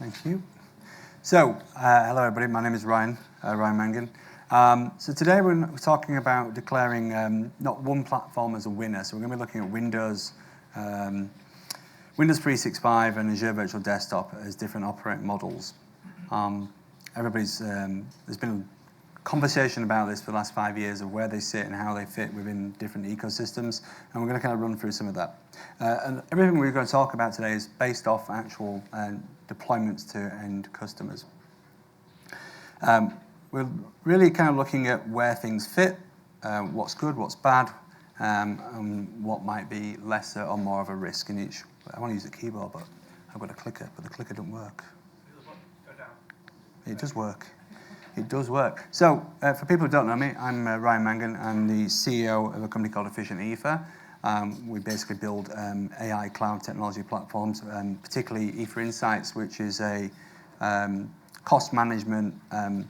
Thank you. So, hello everybody, my name is Ryan Mangan. So today we're talking about declaring not one platform as a winner. So we're going to be looking at Windows 365 and Azure Virtual Desktop as different operating models. There's been conversation about this for the last 5 years of where they sit and how they fit within different ecosystems, and we're going to kind of run through some of that. And everything we're going to talk about today is based off actual deployments to end customers. We're really kind of looking at where things fit, what's good, what's bad, and what might be lesser or more of a risk in each. I want to use the keyboard, but I've got a clicker, but the clicker doesn't work. It does work. It does work. So, for people who don't know me, I'm Ryan Mangan. I'm the CEO of a company called Efficient Ether. We basically build AI cloud technology platforms, particularly Ether Insights, which is a cost management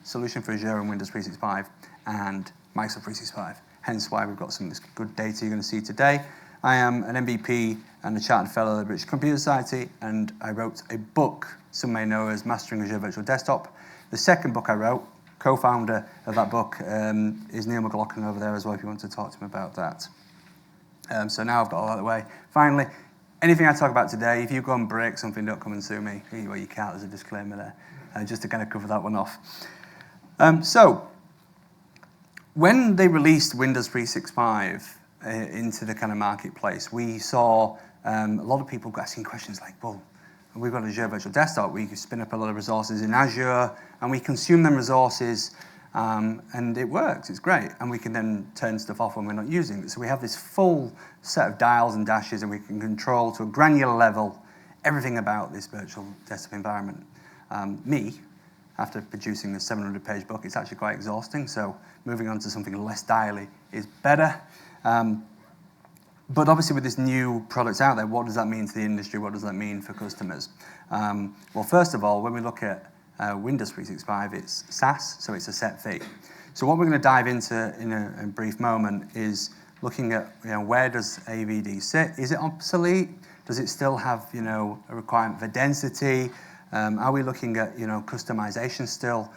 solution for Azure and Windows 365 and Microsoft 365. Hence why we've got some of this good data you're going to see today. I am an MVP and a Chartered Fellow of the British Computer Society, and I wrote a book some may know as Mastering Azure Virtual Desktop. The second book I wrote, co-founder of that book, is Neil McLaughlin over there as well, if you want to talk to him about that. So now I've got all out of the way. Finally, anything I talk about today, if you go and break something, don't come and sue me. Well, you can't, there's a disclaimer there, just to kind of cover that one off. So, when they released Windows 365 into the kind of marketplace, we saw a lot of people asking questions like, well, we've got Azure Virtual Desktop, we can spin up a lot of resources in Azure, and we consume them resources, and it works, it's great. And we can then turn stuff off when we're not using it. So we have this full set of dials and dashes, and we can control to a granular level everything about this virtual desktop environment. After producing a 700-page book, it's actually quite exhausting, so moving on to something less dially is better. But obviously with this new products out there, what does that mean to the industry? What does that mean for customers? Well, first of all, when we look at Windows 365, it's SaaS, so it's a set fee. So what we're going to dive into in a brief moment is looking at where does AVD sit? Is it obsolete? Does it still have a requirement for density? Are we looking at customization still?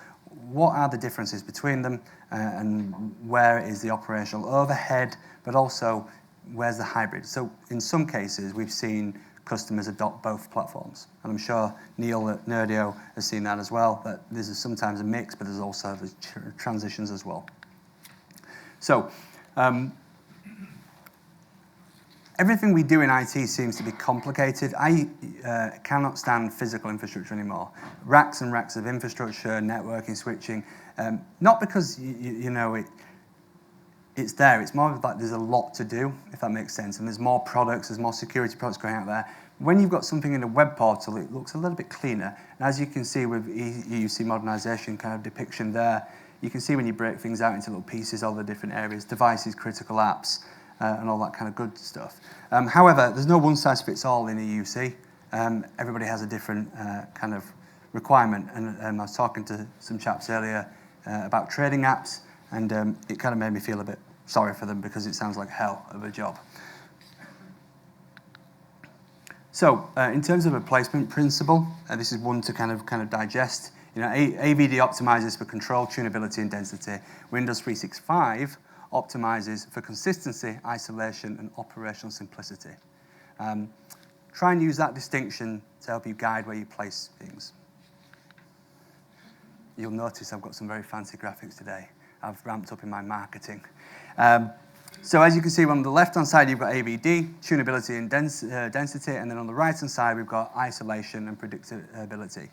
What are the differences between them, and where is the operational overhead? But also, where's the hybrid? So in some cases, we've seen customers adopt both platforms. And I'm sure Neil at Nerdio has seen that as well, that there's sometimes a mix, but there's also the transitions as well. So everything we do in IT seems to be complicated. I cannot stand physical infrastructure anymore. Racks and racks of infrastructure, networking, switching, not because it's there. It's more like there's a lot to do, if that makes sense. And there's more products, there's more security products going out there. When you've got something in a web portal, it looks a little bit cleaner. And as you can see with EUC modernization kind of depiction there, you can see when you break things out into little pieces, all the different areas, devices, critical apps, and all that kind of good stuff. However, there's no one-size-fits-all in EUC. Everybody has a different kind of requirement. And I was talking to some chaps earlier about trading apps, and it kind of made me feel a bit sorry for them because it sounds like hell of a job. So, in terms of a placement principle, this is one to kind of digest. AVD optimizes for control, tunability, and density. Windows 365 optimizes for consistency, isolation, and operational simplicity. Try and use that distinction to help you guide where you place things. You'll notice I've got some very fancy graphics today. I've ramped up in my marketing. So as you can see, on the left-hand side, you've got AVD, tunability and density, and then on the right-hand side, we've got isolation and predictability.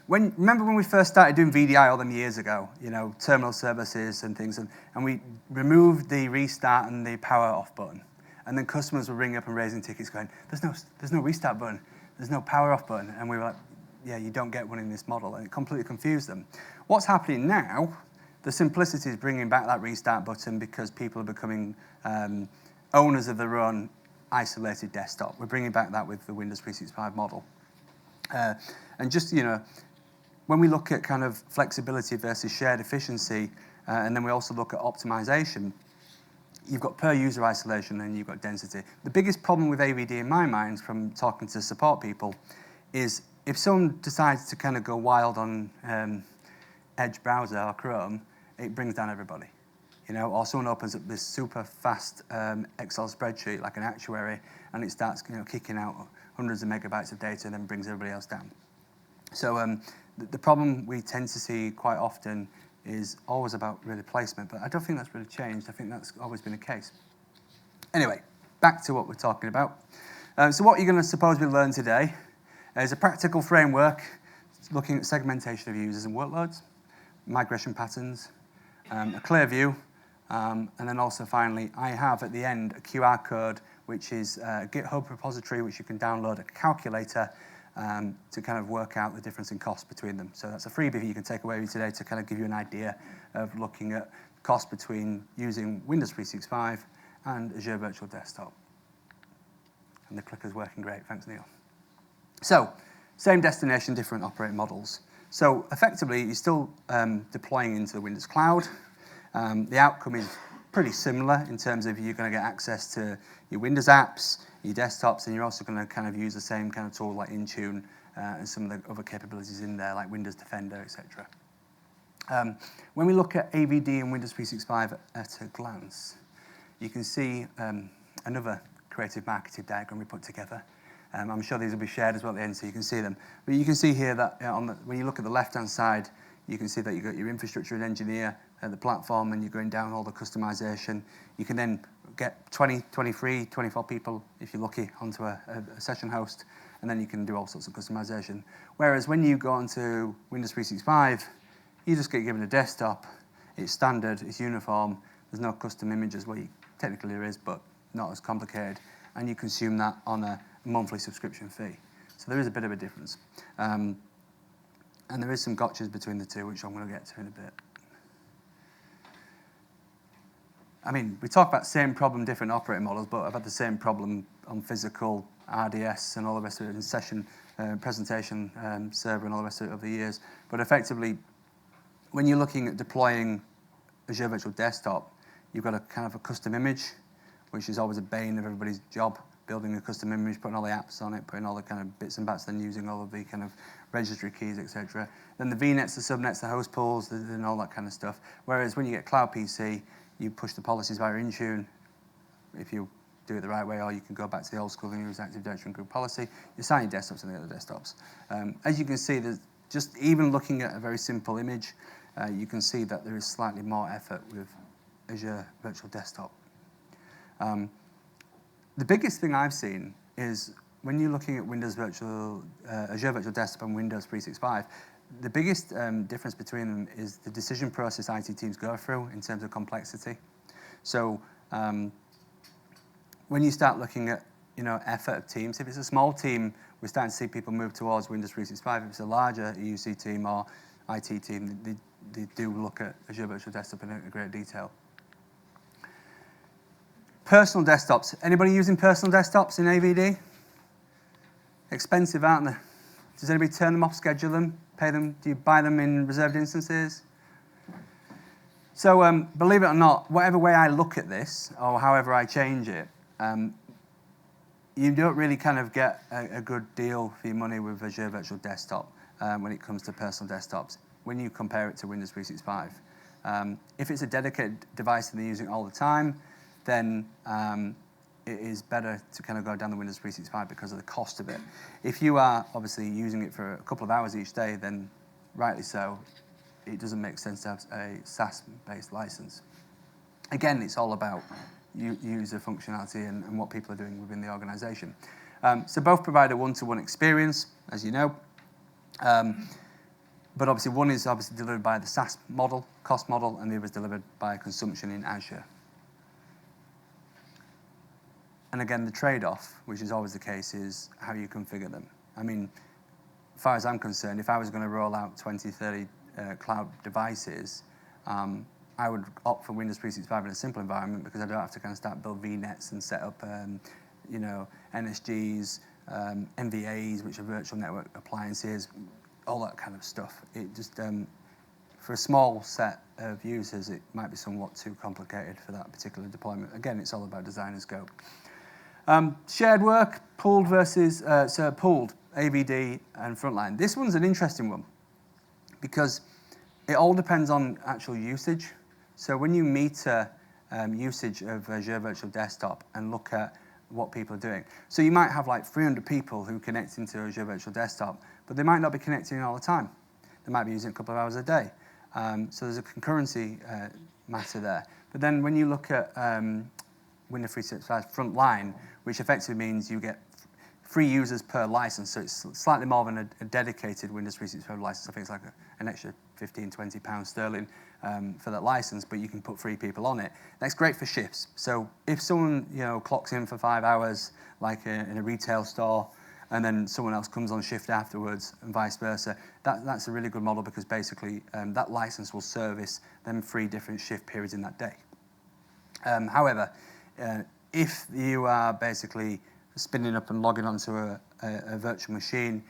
Remember when we first started doing VDI all them years ago, terminal services and things, and we removed the restart and the power off button. And then customers were ringing up and raising tickets going, there's no restart button, there's no power off button. And we were like, yeah, you don't get one in this model. And it completely confused them. What's happening now, the simplicity is bringing back that restart button because people are becoming owners of their own isolated desktop. We're bringing back that with the Windows 365 model. And just, when we look at kind of flexibility versus shared efficiency, and then we also look at optimization, you've got per user isolation and you've got density. The biggest problem with AVD in my mind from talking to support people is if someone decides to kind of go wild on Edge browser or Chrome, it brings down everybody. Or someone opens up this super fast Excel spreadsheet like an actuary, and it starts kicking out hundreds of megabytes of data and then brings everybody else down. So the problem we tend to see quite often is always about really placement, but I don't think that's really changed. I think that's always been the case. Anyway, back to what we're talking about. So what you're going to supposedly learn today is a practical framework looking at segmentation of users and workloads, migration patterns, a clear view, and then also finally, I have at the end a QR code, which is a GitHub repository, which you can download, a calculator to kind of work out the difference in cost between them. So that's a freebie you can take away with you today to kind of give you an idea of looking at cost between using Windows 365 and Azure Virtual Desktop. And the clicker's working great, thanks Neil. So, same destination, different operating models. So effectively, you're still deploying into the Windows Cloud. The outcome is pretty similar in terms of you're going to get access to your Windows apps, your desktops, and you're also going to kind of use the same kind of tool like Intune and some of the other capabilities in there, like Windows Defender, etc. When we look at AVD and Windows 365 at a glance, you can see another creative marketing diagram we put together. I'm sure these will be shared as well at the end so you can see them. But you can see here that when you look at the left-hand side, you can see that you've got your infrastructure and engineer at the platform, and you're going down all the customization. You can then get 20, 23, 24 people, if you're lucky, onto a session host, and then you can do all sorts of customization. Whereas when you go onto Windows 365, you just get given a desktop. It's standard, it's uniform, there's no custom images. Well, technically there is, but not as complicated. And you consume that on a monthly subscription fee. So there is a bit of a difference. And there is some gotchas between the two, which I'm going to get to in a bit. I mean, we talk about same problem, different operating models, but I've had the same problem on physical, RDS, and all the rest of it, in session, presentation, server, and all the rest of it over the years. But effectively, when you're looking at deploying Azure Virtual Desktop, you've got a kind of a custom image, which is always a bane of everybody's job, building a custom image, putting all the apps on it, putting all the kind of bits and bats, then using all of the kind of registry keys, etc. Then the VNets, the subnets, the host pools, and all that kind of stuff. Whereas when you get Cloud PC, you push the policies via Intune, if you do it the right way, or you can go back to the old school and use Active Directory and Group Policy. You assign your desktops and the other desktops. As you can see, there's just even looking at a very simple image, you can see that there is slightly more effort with Azure Virtual Desktop. The biggest thing I've seen is when you're looking at Azure Virtual Desktop and Windows 365, the biggest difference between them is the decision process IT teams go through in terms of complexity. So when you start looking at effort of teams, if it's a small team, we're starting to see people move towards Windows 365. If it's a larger EUC team or IT team, they do look at Azure Virtual Desktop in a great detail. Personal desktops. Anybody using personal desktops in AVD? Expensive, aren't they? Does anybody turn them off, schedule them, pay them? Do you buy them in reserved instances? So believe it or not, whatever way I look at this, or however I change it, you don't really kind of get a good deal for your money with Azure Virtual Desktop when it comes to personal desktops, when you compare it to Windows 365. If it's a dedicated device and they're using it all the time, then it is better to kind of go down the Windows 365 because of the cost of it. If you are obviously using it for a couple of hours each day, then rightly so, it doesn't make sense to have a SaaS-based license. Again, it's all about user functionality and what people are doing within the organization. So both provide a one-to-one experience, as you know. But obviously one is obviously delivered by the SaaS model, cost model, and the other is delivered by consumption in Azure. And again, the trade-off, which is always the case, is how you configure them. I mean, as far as I'm concerned, if I was going to roll out 20, 30 cloud devices, I would opt for Windows 365 in a simple environment because I don't have to kind of start build VNets and set up, NSGs, MVAs, which are virtual network appliances, all that kind of stuff. It just, for a small set of users, it might be somewhat too complicated for that particular deployment. Again, it's all about design and scope. Shared work, pooled versus, pooled. AVD, and frontline. This one's an interesting one because it all depends on actual usage. So when you meter usage of Azure Virtual Desktop and look at what people are doing. So you might have like 300 people who connect into Azure Virtual Desktop, but they might not be connecting all the time. They might be using a couple of hours a day. So there's a concurrency matter there. But then when you look at Windows 365 Frontline, which effectively means you get 3 users per license, so it's slightly more than a dedicated Windows 365 license. I think it's like an extra 15, 20 pounds sterling for that license, but you can put 3 people on it. That's great for shifts. So if someone clocks in for 5 hours, like in a retail store, and then someone else comes on shift afterwards, and vice versa, that's a really good model because basically that license will service them 3 different shift periods in that day. However, if you are basically spinning up and logging onto a virtual machine,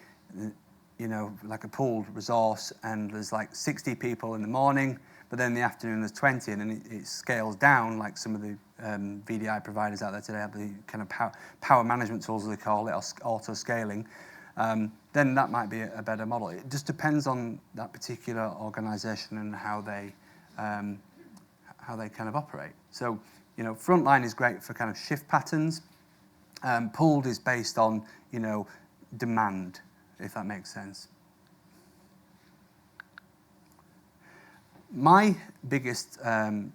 like a pooled resource, and there's like 60 people in the morning, but then in the afternoon there's 20, and then it scales down, like some of the VDI providers out there today have the kind of power management tools, as they call it, or auto-scaling, then that might be a better model. It just depends on that particular organization and how they kind of operate. So, Frontline is great for kind of shift patterns. Pooled is based on, demand, if that makes sense. My biggest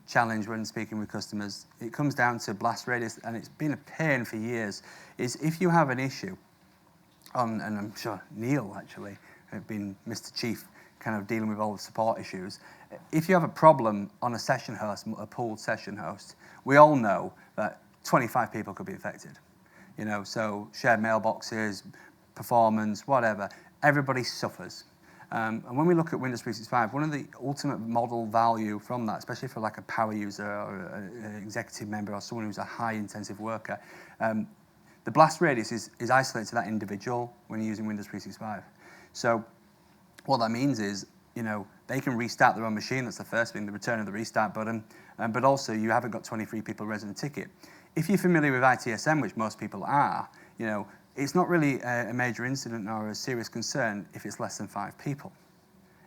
challenge when speaking with customers, it comes down to blast radius, and it's been a pain for years, is if you have an issue, and I'm sure Neil actually, been Mr. Chief, kind of dealing with all the support issues. If you have a problem on a session host, a pooled session host, we all know that 25 people could be affected. So shared mailboxes, performance, whatever, everybody suffers. And when we look at Windows 365, one of the ultimate model value from that, especially for like a power user or an executive member or someone who's a high intensive worker, the blast radius is isolated to that individual when you're using Windows 365. So what that means is, they can restart their own machine. That's the first thing, the return of the restart button. But also, you haven't got 23 people raising a ticket. If you're familiar with ITSM, which most people are, it's not really a major incident or a serious concern if it's less than 5 people.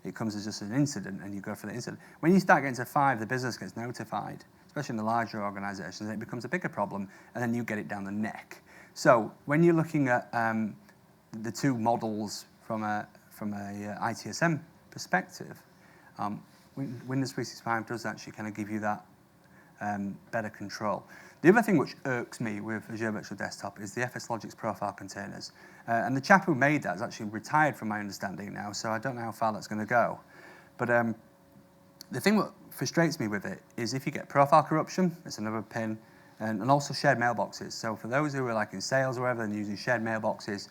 It comes as just an incident, and you go for the incident. When you start getting to 5, the business gets notified, especially in the larger organizations, and it becomes a bigger problem, and then you get it down the neck. So when you're looking at the 2 models from a ITSM perspective, Windows 365 does actually kind of give you that better control. The other thing which irks me with Azure Virtual Desktop is the FSLogix profile containers. And the chap who made that is actually retired from my understanding now, so I don't know how far that's going to go. But the thing that frustrates me with it is if you get profile corruption, it's another pin, and also shared mailboxes. So for those who are like in sales or whatever and using shared mailboxes,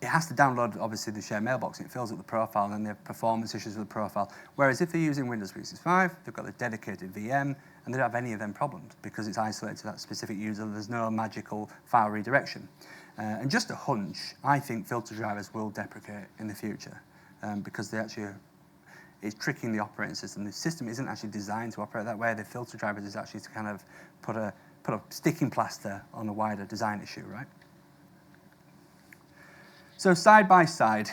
it has to download, obviously, the shared mailbox, and it fills up the profile, and then they have performance issues with the profile. Whereas if they're using Windows 365, they've got the dedicated VM, and they don't have any of them problems because it's isolated to that specific user. There's no magical file redirection. And just a hunch, I think filter drivers will deprecate in the future because they actually it's tricking the operating system. The system isn't actually designed to operate that way. The filter drivers is actually to kind of put a sticking plaster on a wider design issue, right? So side by side,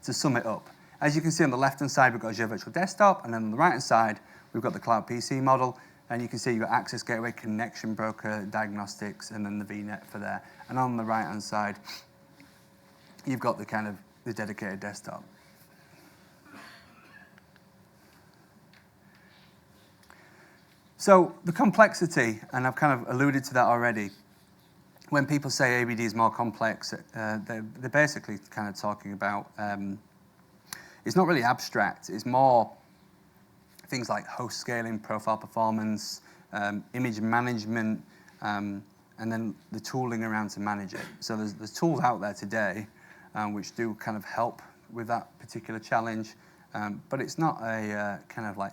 to sum it up, as you can see on the left-hand side, we've got Azure Virtual Desktop, and then on the right-hand side, we've got the Cloud PC model, and you can see you've got Access Gateway, Connection Broker, Diagnostics, and then the VNet for there. And on the right-hand side, you've got the kind of the dedicated desktop. So the complexity, and I've kind of alluded to that already, when people say ABD is more complex, they're basically kind of talking about, it's not really abstract, it's more things like host scaling, profile performance, image management, and then the tooling around to manage it. So there's tools out there today which do kind of help with that particular challenge, but it's not a kind of like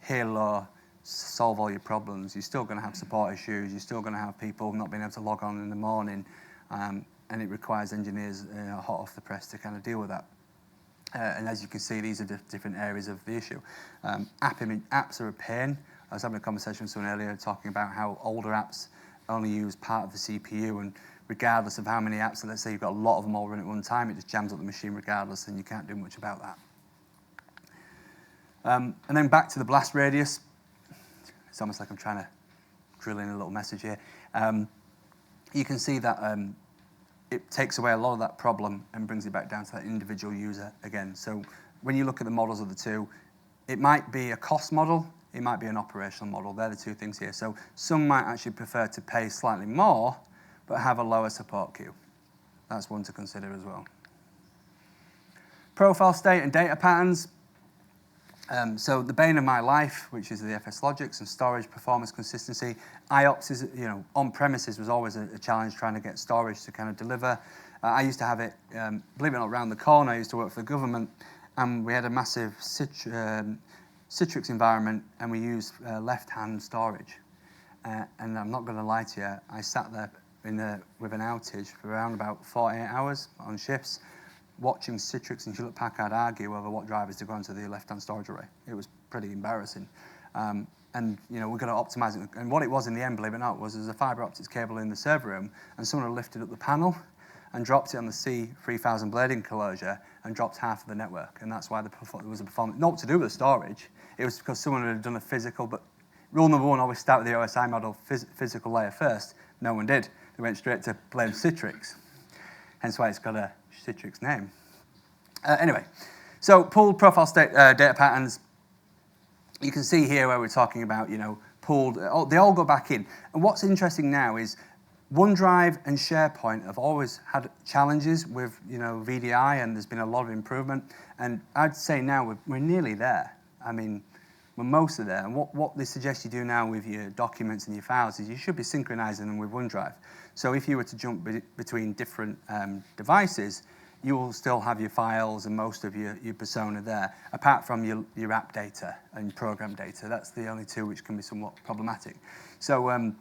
halo, solve all your problems. You're still going to have support issues. You're still going to have people not being able to log on in the morning, and it requires engineers hot off the press to kind of deal with that. And as you can see, these are different areas of the issue. Apps are a pain. I was having a conversation with someone earlier talking about how older apps only use part of the CPU, and regardless of how many apps. So let's say you've got a lot of them all running at one time, it just jams up the machine regardless, and you can't do much about that. And then back to the blast radius. It's almost like I'm trying to drill in a little message here. You can see that it takes away a lot of that problem and brings it back down to that individual user again. So when you look at the models of the two, it might be a cost model, it might be an operational model. They're the two things here. So some might actually prefer to pay slightly more, but have a lower support queue. That's one to consider as well. Profile state and data patterns. So the bane of my life, which is the FS logics and storage performance consistency. IOPS is, on premises was always a challenge trying to get storage to kind of deliver. I used to have it, believe it or not, around the corner. I used to work for the government, and we had a massive Citrix environment, and we used left-hand storage. And I'm not going to lie to you, I sat there with an outage for around about 48 hours on shifts, watching Citrix and Hewlett-Packard argue over what drivers to go into the left-hand storage array. It was pretty embarrassing. And we're going to optimize it. And what it was in the end, believe it or not, was there's a fiber optics cable in the server room, and someone had lifted up the panel and dropped it on the C3000 blade enclosure and dropped half of the network. And that's why there was a performance, not to do with the storage. It was because someone had done a physical, but rule number one, always start with the OSI model, physical layer first. No one did. They went straight to blame Citrix. Hence why it's got a Citrix name. Anyway, so pooled profile state data patterns. You can see here where we're talking about, pooled. They all go back in. And what's interesting now is OneDrive and SharePoint have always had challenges with, VDI, and there's been a lot of improvement. And I'd say now we're nearly there. I mean, we're mostly there. And what they suggest you do now with your documents and your files is you should be synchronizing them with OneDrive. So if you were to jump between different devices, you will still have your files and most of your persona there, apart from your app data and program data. That's the only two which can be somewhat problematic. So,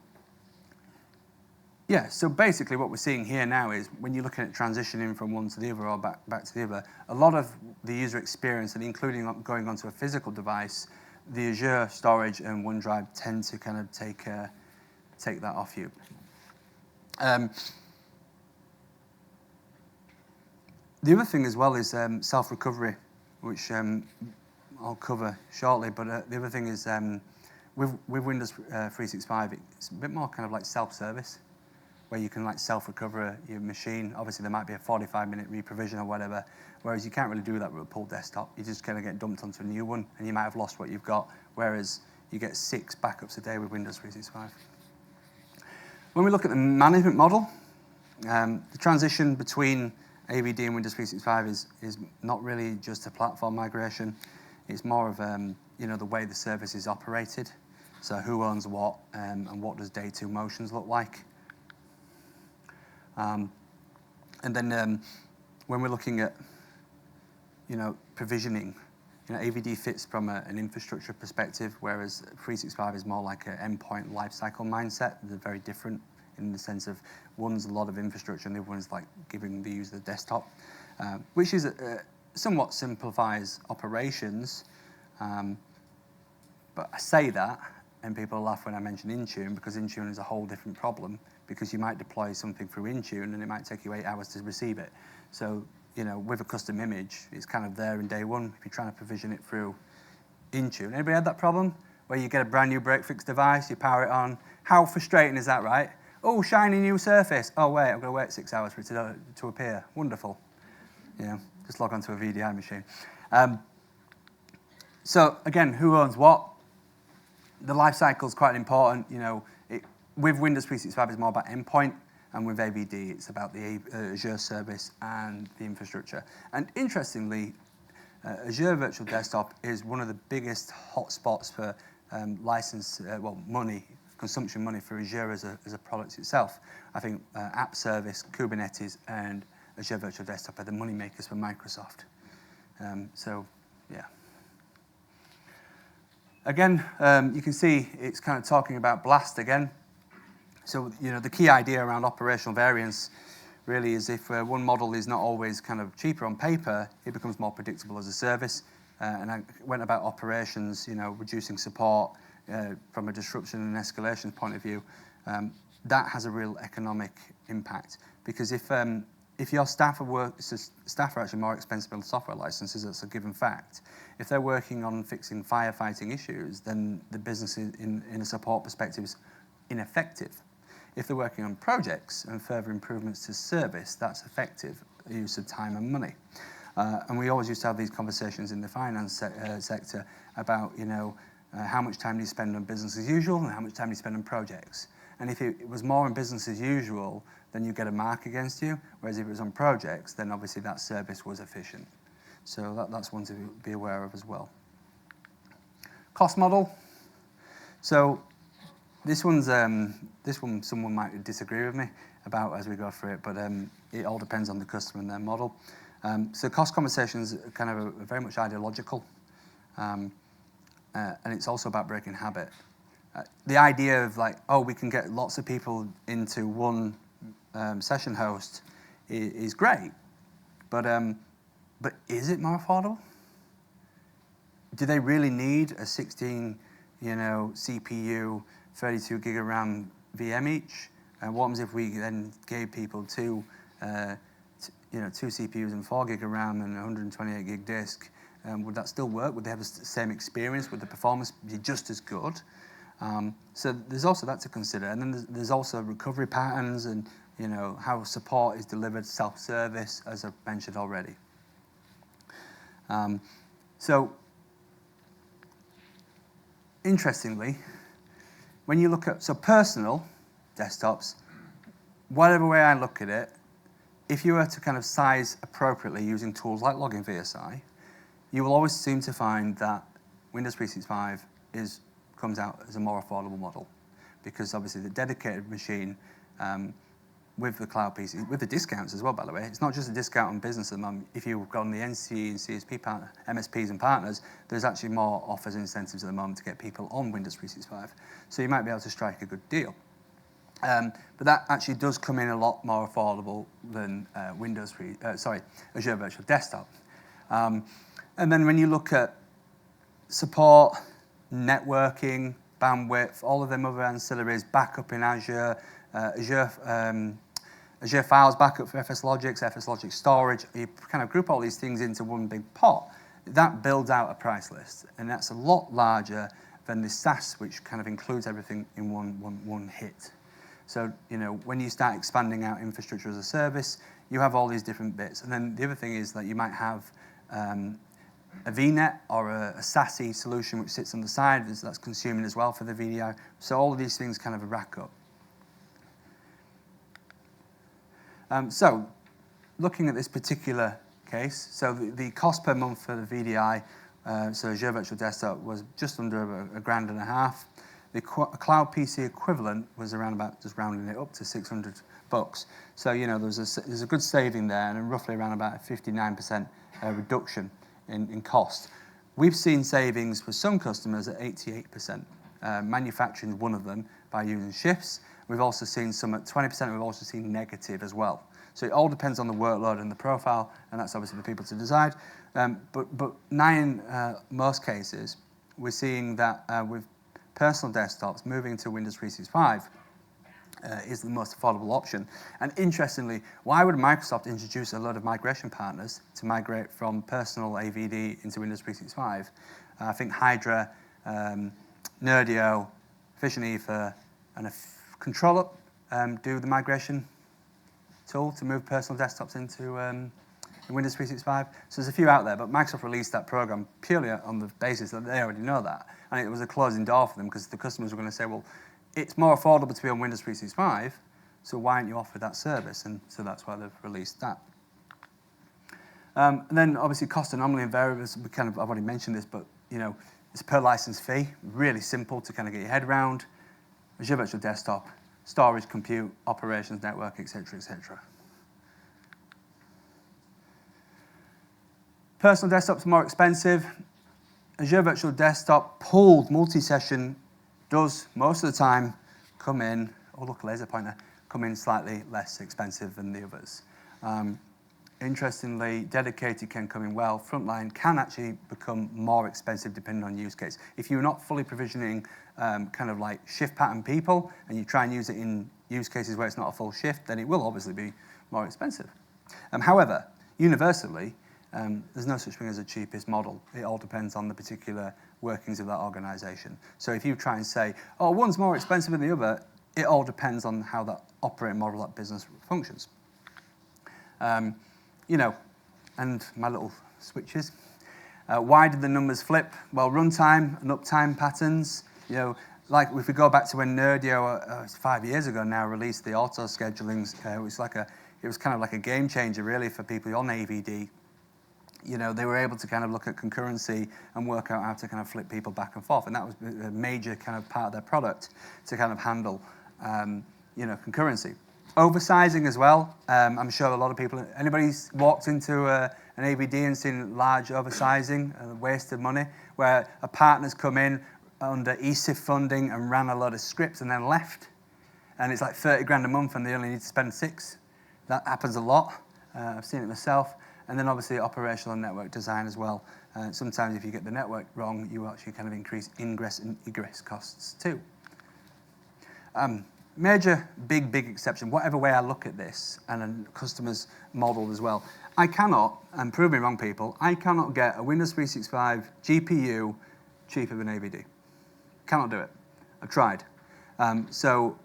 so basically what we're seeing here now is when you're looking at transitioning from one to the other or back to the other, a lot of the user experience, and including going onto a physical device, the Azure storage and OneDrive tend to kind of take that off you. The other thing as well is self-recovery, which I'll cover shortly. But the other thing is with Windows 365, it's a bit more kind of like self-service, where you can like self-recover your machine. Obviously, there might be a 45-minute reprovision or whatever, whereas you can't really do that with a pulled desktop. You just kind of get dumped onto a new one, and you might have lost what you've got, whereas you get 6 backups a day with Windows 365. When we look at the management model, the transition between AVD and Windows 365 is not really just a platform migration. It's more of the way the service is operated. So who owns what, and what does day 2 motions look like? And then when we're looking at provisioning, AVD fits from an infrastructure perspective, whereas 365 is more like an endpoint lifecycle mindset. They're very different in the sense of one's a lot of infrastructure and the other one's like giving the user the desktop, which is somewhat simplifies operations. But I say that, and people laugh when I mention Intune, because Intune is a whole different problem, because you might deploy something through Intune and it might take you 8 hours to receive it. So, with a custom image, it's kind of there in day one if you're trying to provision it through Intune. Anybody had that problem? Where you get a brand new break-fix device, you power it on. How frustrating is that, right? Oh, shiny new surface. Oh, wait, I've got to wait 6 hours for it to appear. Wonderful. Just log onto a VDI machine. So, again, who owns what? The life cycle is quite important. With Windows 365, it's more about endpoint, and with AVD, it's about the Azure service and the infrastructure. And interestingly, Azure Virtual Desktop is one of the biggest hotspots for consumption money for Azure as a product itself. I think App Service, Kubernetes, and Azure Virtual Desktop are the money makers for Microsoft. Again, you can see it's kind of talking about blast again. So, the key idea around operational variance really is if one model is not always kind of cheaper on paper, it becomes more predictable as a service. And I went about operations, reducing support from a disruption and escalation point of view. that has a real economic impact, because if your staff are actually more expensive than software licenses, that's a given fact. If they're working on fixing firefighting issues, then the business in a support perspective is ineffective. If they're working on projects and further improvements to service, that's effective use of time and money. And we always used to have these conversations in the finance sector about, how much time do you spend on business as usual and how much time do you spend on projects? And if it was more on business as usual, then you get a mark against you, whereas if it was on projects, then obviously that service was efficient. So that's one to be aware of as well. Cost model. So this one someone might disagree with me about as we go through it, but it all depends on the customer and their model. So cost conversations are kind of very much ideological, and it's also about breaking habit. The idea of we can get lots of people into one session host is great, but is it more affordable? Do they really need a 16, CPU, 32 gig of RAM VM each? And what happens if we then gave people two CPUs and 4 gig of RAM and 128 gig disk? Would that still work? Would they have the same experience? Would the performance be just as good? So there's also that to consider. And then there's also recovery patterns and how support is delivered, self-service, as I've mentioned already. So interestingly, when you look at personal desktops, whatever way I look at it, if you were to kind of size appropriately using tools like Login VSI, you will always seem to find that Windows 365 comes out as a more affordable model, because obviously the dedicated machine with the cloud PC, with the discounts as well, by the way. It's not just a discount on business at the moment. If you've got on the NCE and CSP partner, MSPs and partners, there's actually more offers and incentives at the moment to get people on Windows 365. So you might be able to strike a good deal. But that actually does come in a lot more affordable than Azure Virtual Desktop. And then when you look at support, networking, bandwidth, all of them other ancillaries, backup in Azure, Azure Files backup for FSLogix storage, you kind of group all these things into one big pot. That builds out a price list, and that's a lot larger than the SaaS, which kind of includes everything in one hit. So, when you start expanding out infrastructure as a service, you have all these different bits. And then the other thing is that you might have a VNet or a SASE solution which sits on the side that's consuming as well for the VDI. So all of these things kind of rack up. So looking at this particular case, so the cost per month for the VDI, so Azure Virtual Desktop, was just under $1,500. The cloud PC equivalent was around about, just rounding it up to $600. So there's a good saving there, and roughly around about a 59% reduction in cost. We've seen savings for some customers at 88%. Manufacturing is one of them by using shifts. We've also seen some at 20%. We've also seen negative as well. So it all depends on the workload and the profile, and that's obviously for people to decide. But in most cases, we're seeing that with personal desktops moving to Windows 365 is the most affordable option. And interestingly, why would Microsoft introduce a load of migration partners to migrate from personal AVD into Windows 365? I think Hydra, Nerdio, Efficient Ether, and Controller do the migration tool to move personal desktops into Windows 365. So there's a few out there, but Microsoft released that program purely on the basis that they already know that. And it was a closing door for them, because the customers were going to say, well, it's more affordable to be on Windows 365, so why don't you offer that service? And so that's why they've released that. And then obviously cost anomaly and variables, I've already mentioned this, but it's per license fee, really simple to kind of get your head around. Azure Virtual Desktop, storage, compute, operations, network, etc., etc. Personal desktops are more expensive. Azure Virtual Desktop pooled multi-session does most of the time come in, look, laser pointer, come in slightly less expensive than the others. Interestingly, dedicated can come in well. Frontline can actually become more expensive depending on use case. If you're not fully provisioning kind of like shift pattern people, and you try and use it in use cases where it's not a full shift, then it will obviously be more expensive. However, universally, there's no such thing as a cheapest model. It all depends on the particular workings of that organization. So if you try and say, oh, one's more expensive than the other, it all depends on how that operating model, that business functions. You know, and my little switches. Why did the numbers flip? Well, runtime and uptime patterns, you know, like if we go back to when Nerdio, 5 years ago now, released the auto scheduling, it was kind of like a game changer really for people on AVD. You know, they were able to kind of look at concurrency and work out how to kind of flip people back and forth, and that was a major kind of part of their product to kind of handle, you know, concurrency. Oversizing as well. I'm sure a lot of people, anybody's walked into an AVD and seen large oversizing, a waste of money, where a partner's come in under ESIF funding and ran a lot of scripts and then left, and it's like 30 grand a month and they only need to spend 6. That happens a lot. I've seen it myself. And then obviously operational and network design as well. Sometimes if you get the network wrong, you actually kind of increase ingress and egress costs too. Major, big exception, whatever way I look at this, and a customer's model as well, I cannot, and prove me wrong people, I cannot get a Windows 365 GPU cheaper than AVD. Cannot do it. I've tried. So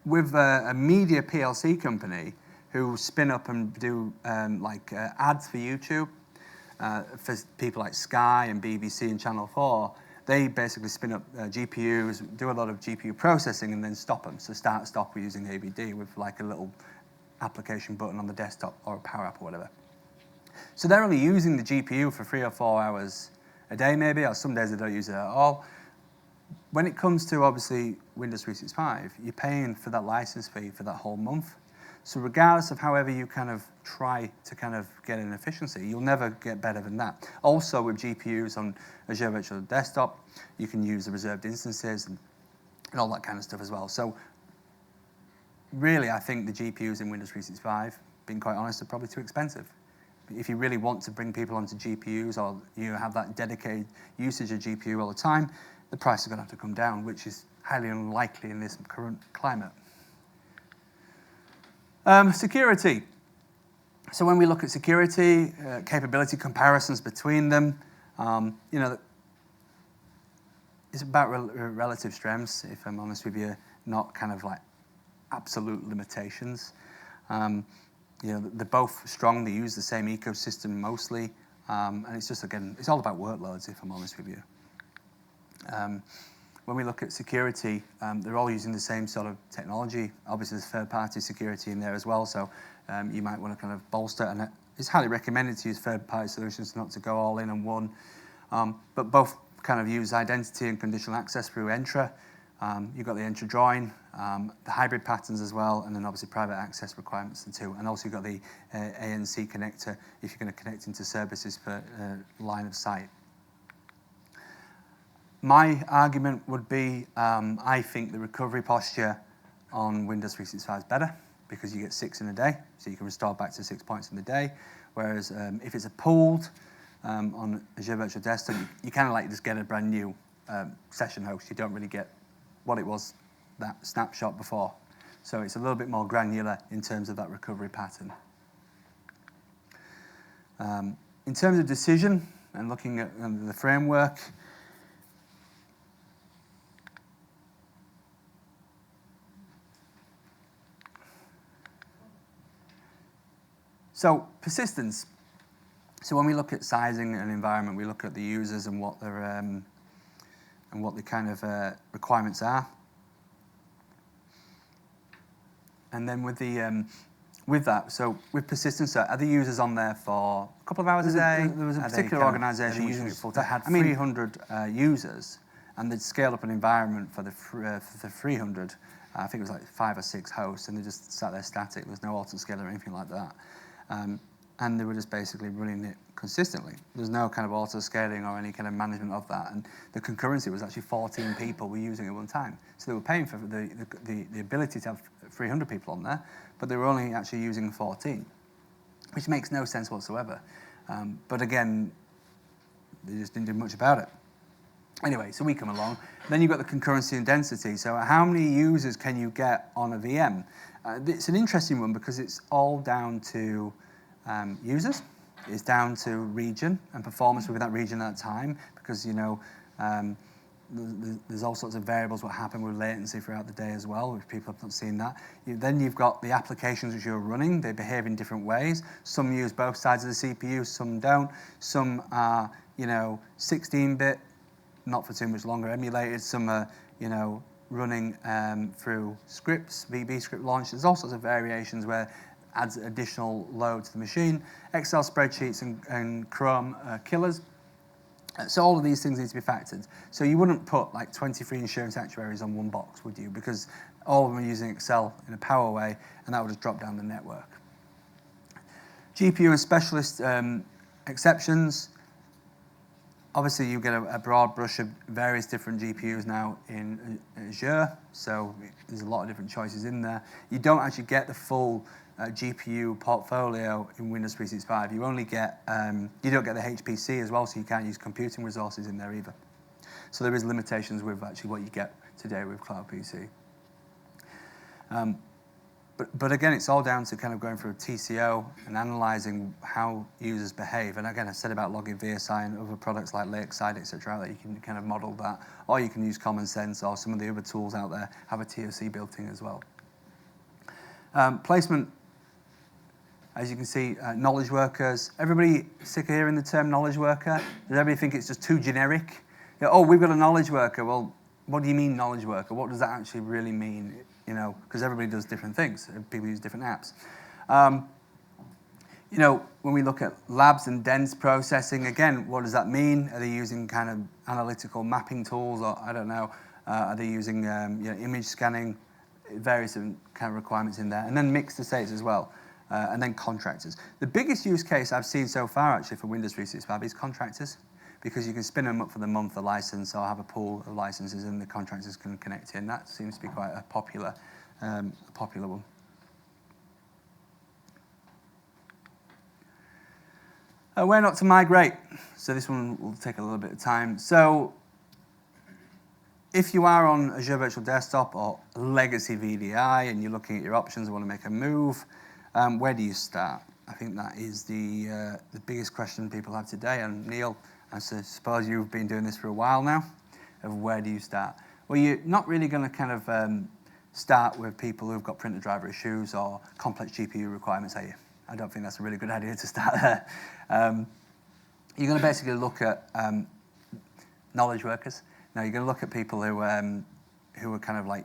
with a media PLC company who spin up and do ads for YouTube, for people like Sky and BBC and Channel 4, they basically spin up GPUs, do a lot of GPU processing, and then stop them. So stop we're using AVD with like a little application button on the desktop or a Power App or whatever. So they're only using the GPU for 3 or 4 hours a day maybe, or some days they don't use it at all. When it comes to obviously Windows 365, you're paying for that license fee for that whole month. So regardless of however you kind of try to kind of get an efficiency, you'll never get better than that. Also with GPUs on Azure Virtual Desktop, you can use the reserved instances and all that kind of stuff as well. So really, I think the GPUs in Windows 365, being quite honest, are probably too expensive. If you really want to bring people onto GPUs or you have that dedicated usage of GPU all the time, the price is going to have to come down, which is highly unlikely in this current climate. Security. So when we look at security, capability comparisons between them, you know, it's about relative strengths, if I'm honest with you, not kind of like absolute limitations. You know, they're both strong, they use the same ecosystem mostly, and it's just, again, it's all about workloads, if I'm honest with you. When we look at security, they're all using the same sort of technology. Obviously, there's third-party security in there as well, so you might want to kind of bolster, and it's highly recommended to use third-party solutions, not to go all in on one. But both kind of use identity and conditional access through Entra. You've got the Entra join, the hybrid patterns as well, and then obviously private access requirements too. And also you've got the ANC connector if you're going to connect into services for line of sight. My argument would be, I think the recovery posture on Windows 365 is better because you get 6 in a day, so you can restore back to 6 points in the day. Whereas if it's a pooled on Azure Virtual Desktop, you kind of like just get a brand new session host. You don't really get what it was that snapshot before. So it's a little bit more granular in terms of that recovery pattern. In terms of decision and looking at the framework, so persistence. So when we look at sizing an environment, we look at the users and what their the kind of requirements are. And then with the with that, so with persistence, are the users on there for a couple of hours a day? There was a particular organisation using it full time. Had 300 users, and they'd scaled up an environment for the 300. I think it was like 5 or 6 hosts, and they just sat there static. There was no autoscaler or anything like that. And they were just basically running it consistently. There's no kind of auto-scaling or any kind of management of that. And the concurrency was actually 14 people were using it at one time. So they were paying for the ability to have 300 people on there, but they were only actually using 14, which makes no sense whatsoever. But again, they just didn't do much about it. Anyway, so we come along. Then you've got the concurrency and density. So how many users can you get on a VM? It's an interesting one because it's all down to users. It's down to region and performance within that region at that time, because there's all sorts of variables what happen with latency throughout the day as well, which people have not seen that. Then you've got the applications which you're running. They behave in different ways. Some use both sides of the CPU, some don't. Some are 16-bit, not for too much longer emulated. Some are running through scripts, VB script launch. There's all sorts of variations where adds additional load to the machine. Excel spreadsheets and Chrome are killers. So all of these things need to be factored. So you wouldn't put like 23 insurance actuaries on one box, would you? Because all of them are using Excel in a power way, and that would just drop down the network. GPU and specialist exceptions. Obviously, you get a broad brush of various different GPUs now in Azure, so there's a lot of different choices in there. You don't actually get the full GPU portfolio in Windows 365. You only get, you don't get the HPC as well, so you can't use computing resources in there either. So there is limitations with actually what you get today with Cloud PC. But again, it's all down to kind of going through TCO and analyzing how users behave. And again, I said about logging VSI and other products like Lakeside, etc., that you can kind of model that. Or you can use Common Sense, or some of the other tools out there have a TOC built in as well. Placement, as you can see, knowledge workers. Everybody sick of hearing the term knowledge worker? Does everybody think it's just too generic? Oh, we've got a knowledge worker. Well, what do you mean knowledge worker? What does that actually really mean? Because everybody does different things. People use different apps. When we look at labs and dense processing, again, what does that mean? Are they using kind of analytical mapping tools, or I don't know? Are they using image scanning? Various kind of requirements in there, and then mixed estates as well, and then contractors. The biggest use case I've seen so far, actually, for Windows 365 is contractors, because you can spin them up for the month, the license, or have a pool of licenses, and the contractors can connect in. That seems to be quite a popular one. Where not to migrate. So this one will take a little bit of time. So if you are on Azure Virtual Desktop or legacy VDI and you're looking at your options and want to make a move, where do you start? I think that is the biggest question people have today. And Neil, I suppose you've been doing this for a while now, of where do you start? Well, you're not really going to kind of start with people who've got printer driver issues or complex GPU requirements, are you? I don't think that's a really good idea to start there. You're going to basically look at knowledge workers. Now, you're going to look at people who are kind of like,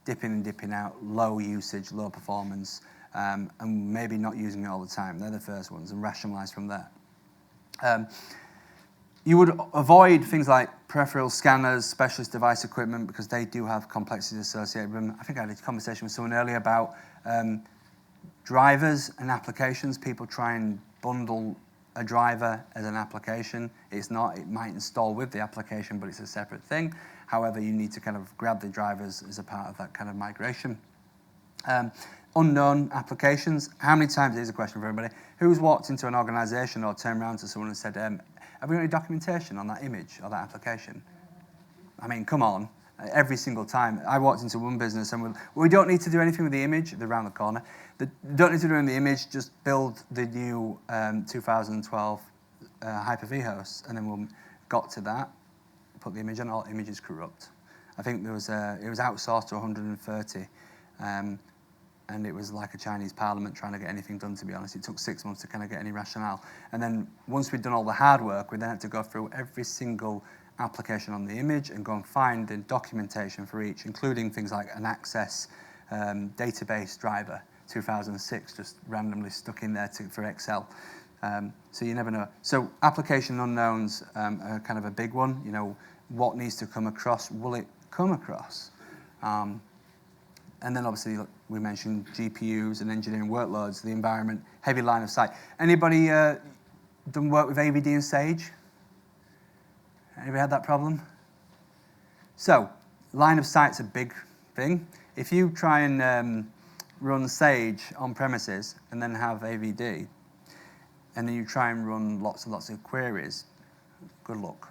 dipping and dipping out, low usage, low performance, and maybe not using it all the time. They're the first ones, and rationalize from there. You would avoid things like peripheral scanners, specialist device equipment, because they do have complexities associated with them. I think I had a conversation with someone earlier about drivers and applications. People try and bundle a driver as an application. It's not. It might install with the application, but it's a separate thing. However, you need to kind of grab the drivers as a part of that kind of migration. Unknown applications. How many times, here's a question for everybody, who's walked into an organization or turned around to someone and said, have we got any documentation on that image or that application? I mean, come on. Every single time. I walked into one business and we don't need to do anything with the image. They're around the corner. Don't need to do anything with the image. Just build the new 2012 Hyper-V host. And then we got to that, put the image on, all images corrupt. I think it was outsourced to 130. And it was like a Chinese parliament trying to get anything done, to be honest. It took 6 months to kind of get any rationale. And then once we'd done all the hard work, we then had to go through every single application on the image and go and find the documentation for each, including things like an Access database driver, 2006, just randomly stuck in there for Excel. So you never know. So application unknowns are kind of a big one. What needs to come across? Will it come across? And then obviously we mentioned GPUs and engineering workloads, the environment, heavy line of sight. Anybody done work with AVD and Sage? Anybody had that problem? So, line of sight's a big thing. If you try and run Sage on premises and then have AVD, and then you try and run lots and lots of queries, good luck.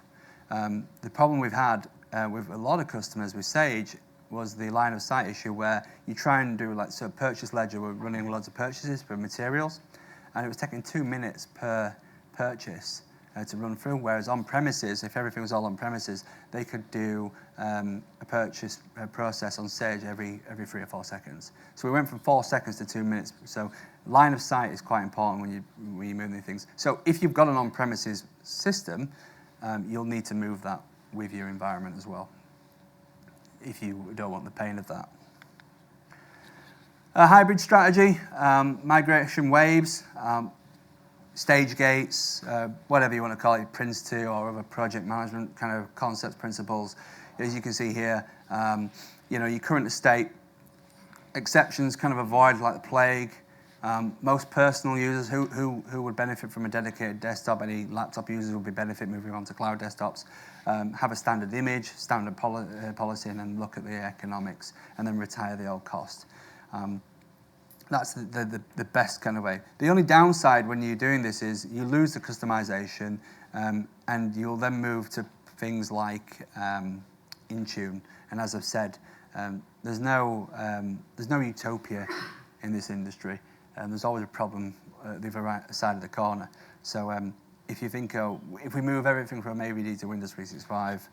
The problem we've had with a lot of customers with Sage was the line of sight issue, where you try and do like, so purchase ledger, we're running loads of purchases for materials, and it was taking 2 minutes per purchase to run through, whereas on premises, if everything was all on premises, they could do a purchase process on Sage every 3 or 4 seconds. So we went from 4 seconds to 2 minutes. So line of sight is quite important when you move these things. So if you've got an on-premises system, you'll need to move that with your environment as well, if you don't want the pain of that. A hybrid strategy, migration waves, stage gates, whatever you want to call it, Prince2 or other project management kind of concepts, principles. As you can see here, your current estate, exceptions kind of avoid like the plague. Most personal users who would benefit from a dedicated desktop, any laptop users would be benefit moving on to cloud desktops. Have a standard image, standard policy, and then look at the economics, and then retire the old cost. That's the best kind of way. The only downside when you're doing this is you lose the customization, and you'll then move to things like Intune. And as I've said, there's no utopia in this industry. There's always a problem at the other right side of the corner. So if you think, if we move everything from AVD to Windows 365,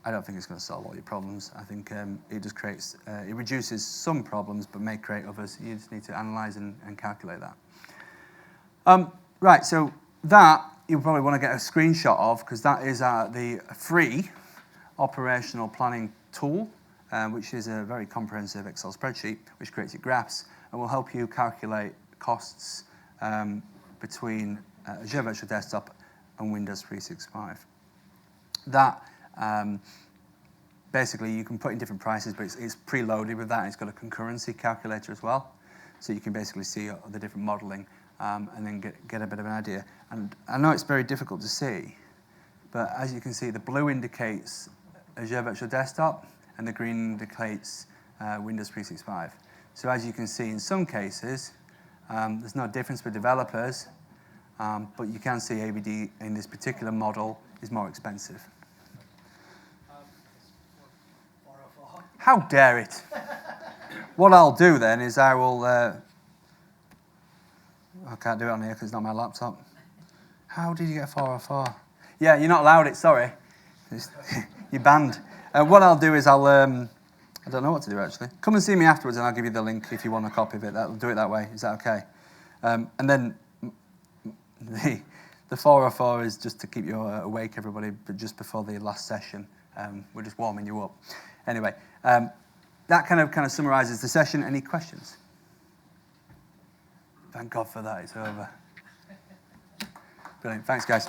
I don't think it's going to solve all your problems. I think it just creates, it reduces some problems, but may create others. You just need to analyze and calculate that. Right, so that you'll probably want to get a screenshot of, because that is the free operational planning tool, which is a very comprehensive Excel spreadsheet, which creates your graphs and will help you calculate costs between Azure Virtual Desktop and Windows 365. That basically you can put in different prices, but it's preloaded with that. It's got a concurrency calculator as well, so you can basically see the different modeling and then get a bit of an idea. And I know it's very difficult to see, but as you can see, the blue indicates Azure Virtual Desktop and the green indicates Windows 365. So as you can see, in some cases, there's no difference for developers, but you can see AVD in this particular model is more expensive. How dare it? What I'll do then is I will, I can't do it on here because it's not my laptop. How did you get 404? Yeah, you're not allowed it, sorry. You're banned. What I'll do is I don't know what to do actually. Come and see me afterwards and I'll give you the link if you want a copy of it. I'll do it that way. Is that okay? And then the 404 is just to keep you awake, everybody, but just before the last session. We're just warming you up. Anyway, that kind of summarizes the session. Any questions? Thank God for that, it's over. Brilliant, thanks guys.